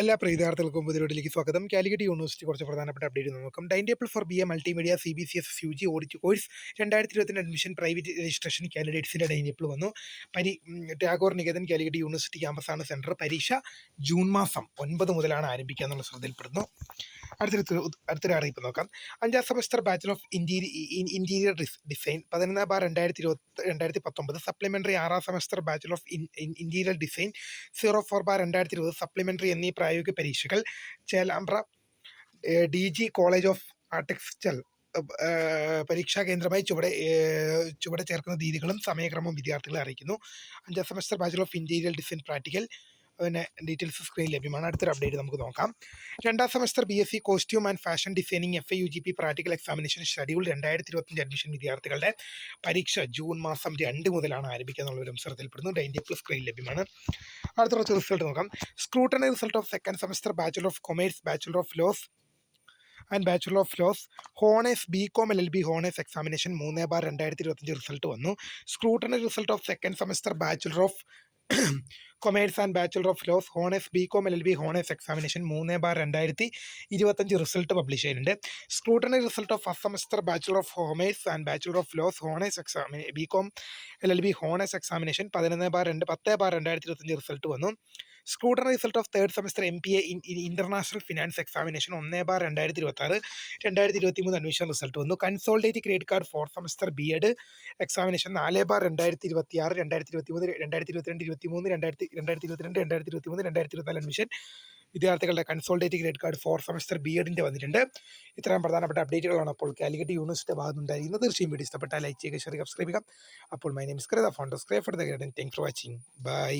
എല്ലാ പ്രിയ വിദ്യാർത്ഥികൾക്കും പുതിയതിലേക്ക് സ്വാഗതം. കാലിക്കറ്റ് യൂണിവേഴ്സിറ്റി കുറച്ച് പ്രധാനപ്പെട്ട അപ്ഡേറ്റ് നോക്കാം. Time table for BA multimedia CBCS UG audit course 2022 admission private registration കാൻഡിഡേറ്റ്സിൻ്റെ ടൈം ടേബിൾ വന്നു. ടാഗോർ നികേതൻ കാലിക്കറ്റ് യൂണിവേഴ്സിറ്റി ക്യാമ്പസാണ് സെൻറ്റർ. പരീക്ഷ ജൂൺ മാസം 9 മുതലാണ് ആരംഭിക്കുക എന്നുള്ള ശ്രദ്ധയിൽപ്പെടുന്നു. അടുത്തൊരു അറിയിപ്പ് നോക്കാം. 5ാം semester bachelor of interior design 11/2019 supplementary 6ാം semester bachelor of interior design 04/2020 supplementary എന്നീ പ്രായോഗിക പരീക്ഷകൾ Chelembra DG college of architecture പരീക്ഷാ കേന്ദ്രമായി ചുവടെ ചേർക്കുന്ന രീതികളും സമയക്രമവും വിദ്യാർത്ഥികളെ അറിയിക്കുന്നു. 5ാം semester bachelor of interior design practical പിന്നെ ഡീറ്റെയിൽസ് സ്ക്രീനിൽ ലഭ്യമാണ്. അടുത്തൊരു അപ്ഡേറ്റ് നമുക്ക് നോക്കാം. 2ാം semester BSc costume and fashion designing FAUGP practical examination schedule 2025 admission വിദ്യാർത്ഥികളുടെ പരീക്ഷ ജൂൺ മാസം 2 മുതലാണ് ആരംഭിക്കുക എന്നുള്ളൊരു ശ്രദ്ധയിൽപ്പെടുന്നു. ഡൈൻ ടേബിൾ സ്ക്രീനിൽ ലഭ്യമാണ്. അടുത്ത കുറച്ച് റിസൾട്ട് നോക്കാം. Scrutiny result of 2nd semester bachelor of commerce, bachelor of laws and bachelor of laws honours BCom LLB honours examination 3/2025 result വന്നു. Scrutiny result of 2nd semester bachelor of commerce and bachelor of laws honours BCom LLB honours examination 3/2025 result publish ചെയ്യുന്നുണ്ട്. Scrutiny result of first semester bachelor of commerce and bachelor of laws honours BCom LLB honours examination 10/2025 result വന്നു. Scrutiny result of 3rd semester MPA international finance examination 1/2026 2023 admission result വന്നു. Consolidate credit card 4th semester BEd examination 4/2026 2023 2023 admission വിദ്യാർത്ഥികളുടെ consolidate credit card 4th semester BEdന്റെ വന്നിട്ടുണ്ട്. ഇത്രയും പ്രധാനപ്പെട്ട അപ്ഡേറ്റുകളാണ് അപ്പോൾ Calicut university ഭാഗത്തുണ്ടായിരുന്നത്. തീർച്ചയായും video ഇഷ്ടപ്പെട്ടാൽ ലൈക്ക് ചെയ്യുക, ഷെയർ ചെയ്യുക, സബ്സ്ക്രൈബ് ചെയ്യുക. അപ്പോൾ my name is Kritha, founder of scribe for the guidance. Thanks for watching. By.